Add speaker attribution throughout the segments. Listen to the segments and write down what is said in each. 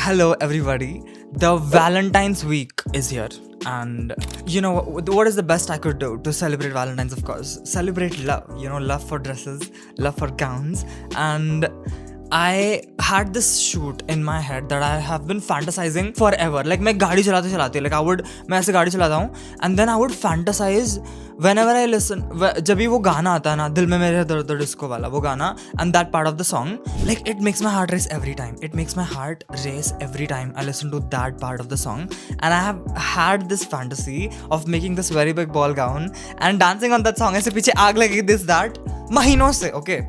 Speaker 1: Hello, everybody. The Valentine's week is here. And you know what is the best I could do to celebrate Valentine's? Of course, celebrate love. Love for dresses, love for gowns. And I had this shoot in my head that I have been fantasizing forever. Like मैं गाड़ी चलाते चलाते मैं ऐसे गाड़ी चलाता हूँ and then I would fantasize whenever I listen. जब भी वो गाना आता है ना, दिल में मेरे दर्द डिस्को वाला वो गाना, and that part of the song, like it makes my heart race every time. It makes my heart race every time I listen to that part of the song. And I have had this fantasy of making this very big ball gown and dancing on that song. ऐसे पीछे आग लगी this that महीनों से, okay.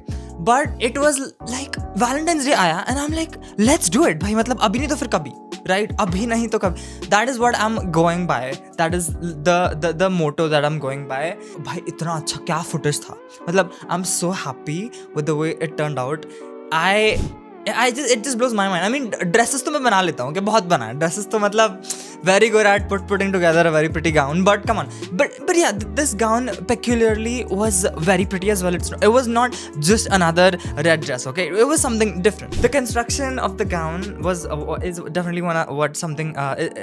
Speaker 1: But it was like Valentine's Day आया and I'm like, let's do it भाई, मतलब अभी नहीं तो फिर कभी, right? अभी नहीं तो कभी. That is what I'm going by. That is the motto that I'm going by. भाई इतना अच्छा क्या footage था, मतलब I'm so happy with the way it turned out. It just blows my mind. I mean, dresses तो मैं बना लेता हूँ कि बहुत बना है dresses तो मतलब very good at putting together a very pretty gown. But come on, but yeah, this gown peculiarly was very pretty as well. It was not just another red dress, okay? It was something different. The construction of the gown is definitely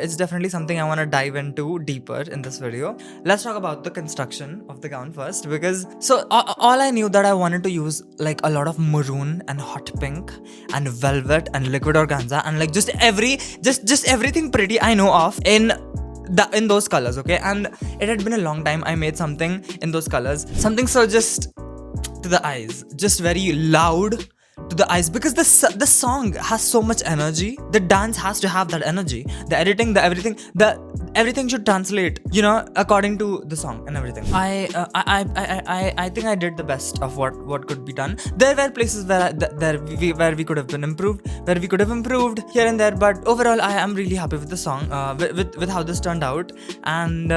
Speaker 1: it's definitely something I want to dive into deeper in this video. Let's talk about the construction of the gown first, because so all I knew that I wanted to use like a lot of maroon and hot pink and velvet and liquid organza and like just everything pretty I know of in those colors, okay? And it had been a long time I made something in those colors, something so just to the eyes, just very loud to the eyes, because the song has so much energy. The dance has to have that energy. The editing, everything should translate, according to the song and everything. I think I did the best of what could be done. There were places where we could have been improved, where we could have improved here and there, but overall I am really happy with the song, with how this turned out. And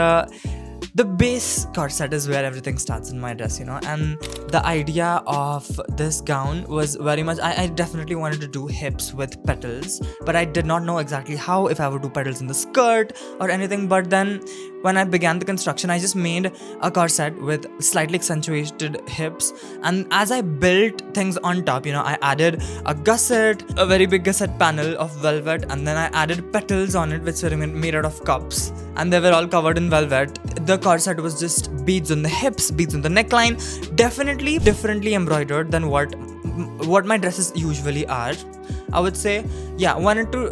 Speaker 1: the base corset is where everything starts in my dress, and the idea of this gown was very much, I definitely wanted to do hips with petals, but I did not know exactly how, if I would do petals in the skirt or anything. But then when I began the construction, I just made a corset with slightly accentuated hips, and as I built things on top, I added a gusset, a very big gusset panel of velvet, and then I added petals on it which were made out of cups, and they were all covered in velvet. The corset was just beads on the hips, beads on the neckline, definitely differently embroidered than what my dresses usually are, I would say. Yeah,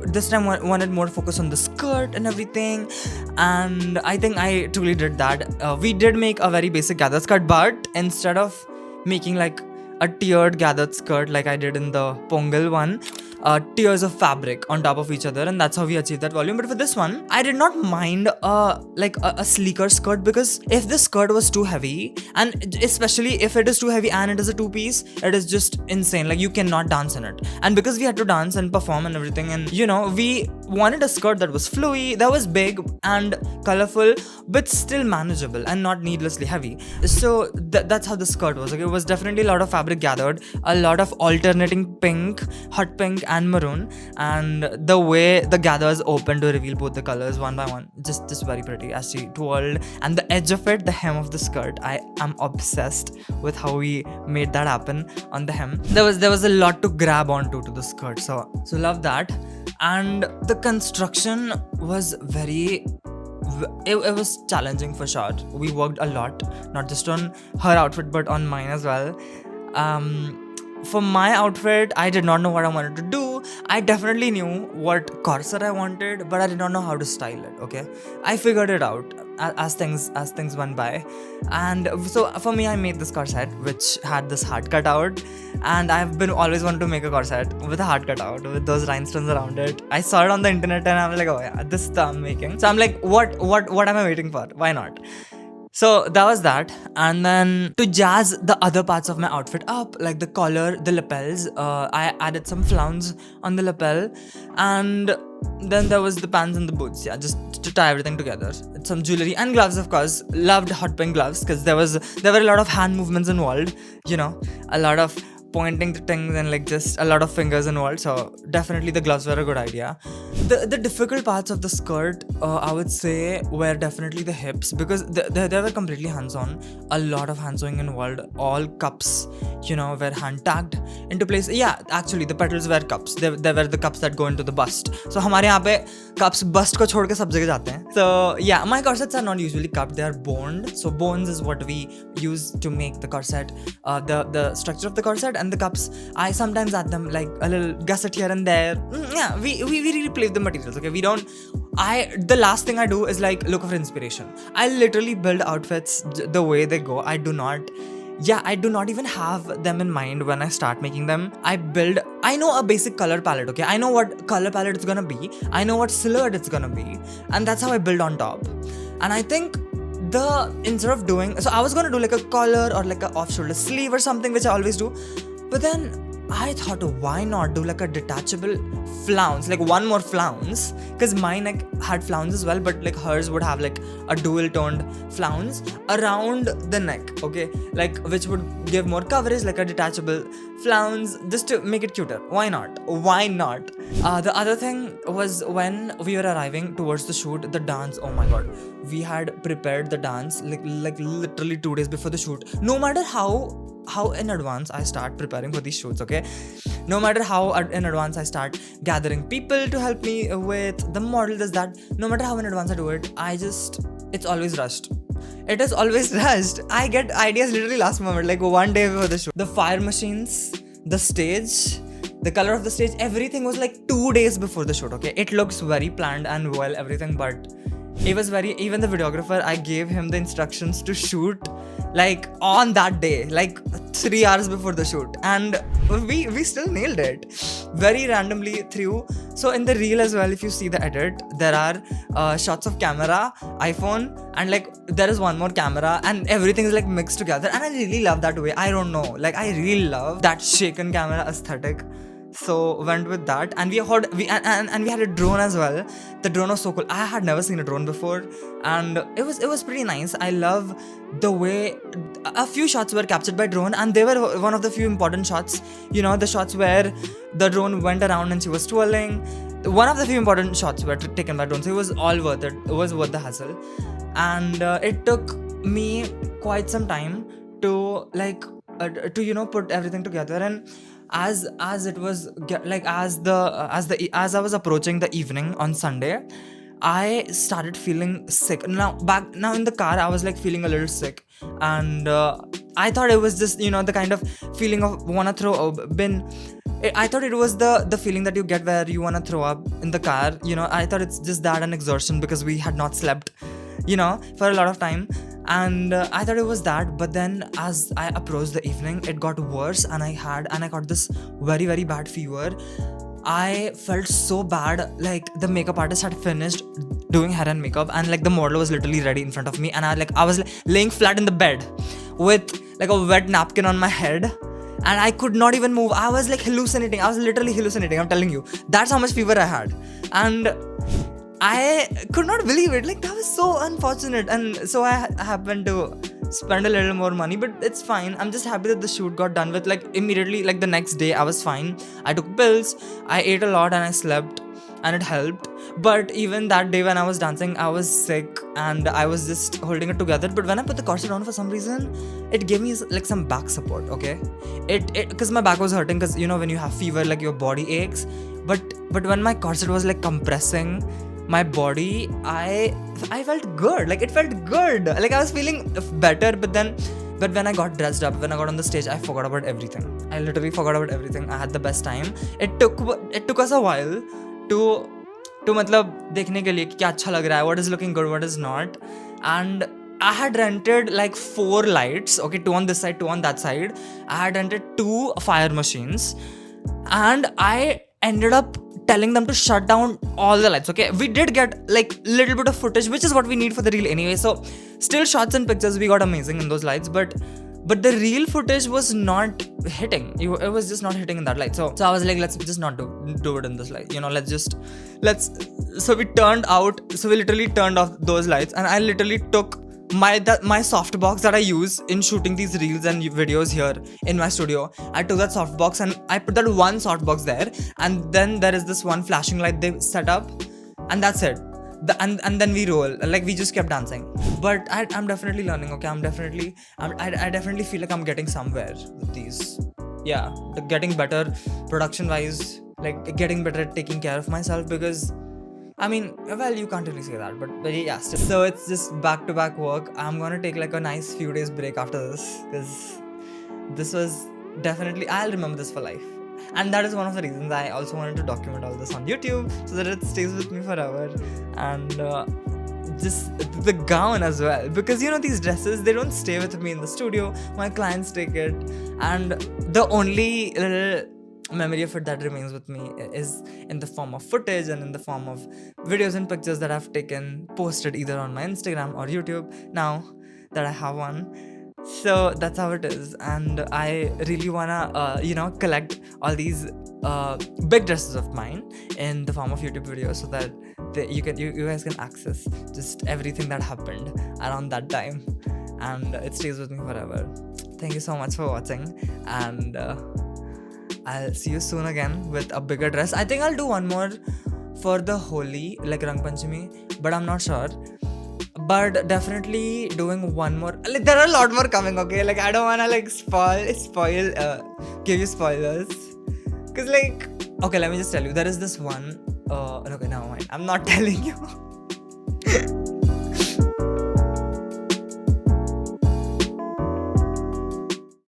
Speaker 1: this time wanted more focus on the skirt and everything, and I think I truly did that. We did make a very basic gathered skirt, but instead of making like a tiered gathered skirt like I did in the Pongal one, tiers of fabric on top of each other, and that's how we achieved that volume. But for this one, I did not mind a sleeker skirt, because if the skirt was too heavy, and especially if it is too heavy and it is a two-piece, it is just insane. Like you cannot dance in it. And because we had to dance and perform and everything, and we wanted a skirt that was flowy, that was big and colorful, but still manageable and not needlessly heavy. So that's how the skirt was. Okay, it was definitely a lot of fabric gathered, a lot of alternating pink, hot pink and maroon, and the way the gathers opened to reveal both the colors one by one, just very pretty as she twirled. And the edge of it, the hem of the skirt, I am obsessed with how we made that happen on the hem. There was a lot to grab onto to the skirt, so love that. And the construction was it was challenging for sure. We worked a lot, not just on her outfit but on mine as well. For my outfit, I did not know what I wanted to do. I definitely knew what corset I wanted, but I did not know how to style it, okay? I figured it out as things went by. And so for me, I made this corset which had this heart cut out, and I've been always wanted to make a corset with a heart cut out with those rhinestones around it. I saw it on the internet and I'm like, oh yeah, this is the I'm making. So I'm like, what am I waiting for? Why not? So that was that. And then to jazz the other parts of my outfit up, like the collar, the lapels, I added some flounce on the lapel, and then there was the pants and the boots, just to tie everything together. Some jewelry and gloves, of course. Loved hot pink gloves because there were a lot of hand movements involved, a lot of pointing to things and like just a lot of fingers involved, so definitely the gloves were a good idea. the difficult parts of the skirt, I would say, were definitely the hips, because they were completely hands-on. A lot of hand sewing involved. All cups, were hand tagged into place. Yeah, actually, the petals were cups. They were the cups that go into the bust. So हमारे यहाँ पे cups bust को छोड़ के सब जगह जाते हैं. So yeah, my corsets are not usually cupped. They are boned. So bones is what we use to make the corset, the structure of the corset, and the cups, I sometimes add them like a little gusset here and there. Yeah, we really play with the materials. Okay, the last thing I do is like look for inspiration. I literally build outfits the way they go. I do not even have them in mind when I start making them. I know a basic color palette, okay? I know what color palette it's gonna be. I know what silhouette it's gonna be. And that's how I build on top. And I think instead of doing, so I was gonna do like a collar or like a off-shoulder sleeve or something, which I always do. But then I thought, why not do like a detachable flounce, like one more flounce, because my neck had flounce as well, but like hers would have like a dual toned flounce around the neck, okay, like which would give more coverage, like a detachable flounce, just to make it cuter. Why not? The other thing was, when we were arriving towards the shoot, the dance, oh my god, we had prepared the dance like literally 2 days before the shoot. No matter how in advance I start preparing for these shoots, okay, no matter how in advance I start gathering people to help me with the model, does that, no matter how in advance I do it, it's always rushed. It is always rushed. I get ideas literally last moment, like 1 day before the shoot. The fire machines, the stage, the color of the stage, everything was like 2 days before the shoot, okay. It looks very planned and well, everything, but it was even the videographer, I gave him the instructions to shoot like on that day, like 3 hours before the shoot, and we still nailed it very randomly through. So in the reel as well, if you see the edit, there are shots of camera, iPhone, and like there is one more camera, and everything is like mixed together, and I really love that way. I don't know, like I really love that shaken camera aesthetic. So went with that, and we had a drone as well. The drone was so cool. I had never seen a drone before, and it was pretty nice. I love the way a few shots were captured by drone, and they were one of the few important shots. The shots where the drone went around and she was twirling. One of the few important shots were taken by drone, so it was all worth it. It was worth the hassle, and it took me quite some time to put everything together. And as it was as I was approaching the evening on Sunday, I started feeling sick. Now in the car, I was like feeling a little sick, and I thought it was just the kind of feeling of wanna throw up. I thought it was the feeling that you get where you wanna throw up in the car. I thought it's just that and exhaustion, because we had not slept, for a lot of time. And I thought it was that, but then as I approached the evening, it got worse, and I got this very, very bad fever. I felt so bad, like the makeup artist had finished doing hair and makeup, and like the model was literally ready in front of me, and I was laying flat in the bed with like a wet napkin on my head, and I could not even move. I was like hallucinating. I was literally hallucinating, I'm telling you. That's how much fever I had. And I could not believe it. Like, that was so unfortunate. And so I happened to spend a little more money, but it's fine. I'm just happy that the shoot got done with. Like, immediately, like the next day, I was fine. I took pills, I ate a lot, and I slept, and it helped. But even that day when I was dancing, I was sick and I was just holding it together. But when I put the corset on, for some reason, it gave me like some back support, okay? Because my back was hurting, because when you have fever, like your body aches. But when my corset was like compressing my body, I felt good. Like, it felt good. Like, I was feeling better. But when I got dressed up, when I got on the stage, I forgot about everything. I literally forgot about everything. I had the best time. It took us a while to मतलब देखने के लिए कि क्या अच्छा लग रहा है, what is looking good, what is not. And I had rented like 4 lights, okay, 2 on this side, 2 on that side. I had rented 2 fire machines, and I ended up telling them to shut down all the lights, okay? We did get like little bit of footage, which is what we need for the reel anyway. So still shots and pictures we got amazing in those lights, but the real footage was not hitting. It was just not hitting in that light. So I was like, let's just not do it in this light. So we literally turned off those lights, and I literally took my softbox that I use in shooting these reels and videos here in my studio. I took that softbox and I put that one softbox there, and then there is this one flashing light they set up. and that's it. And then we roll, like we just kept dancing. But I'm definitely learning. Okay, I definitely feel like I'm getting somewhere with these. Yeah, getting better production wise, like getting better at taking care of myself, because I mean, well, you can't really say that, but yeah, still. So it's just back to back work. I'm gonna take like a nice few days break after this, because this was definitely, I'll remember this for life. And that is one of the reasons I also wanted to document all this on YouTube, so that it stays with me forever. And just the gown as well, because these dresses, they don't stay with me in the studio, my clients take it, and the only little memory of it that remains with me is in the form of footage and in the form of videos and pictures that I've taken, posted either on my Instagram or YouTube, now that I have one. So that's how it is. And I really wanna collect all these big dresses of mine in the form of YouTube videos, so that you guys can access just everything that happened around that time, and it stays with me forever. Thank you so much for watching, and I'll see you soon again with a bigger dress. I think I'll do one more for the Holi, like Rang Panchami, but I'm not sure. But definitely doing one more. Like, there are a lot more coming, okay? Like, I don't wanna like give you spoilers. Cause like, okay, let me just tell you. There is this one. Okay, never mind. I'm not telling you.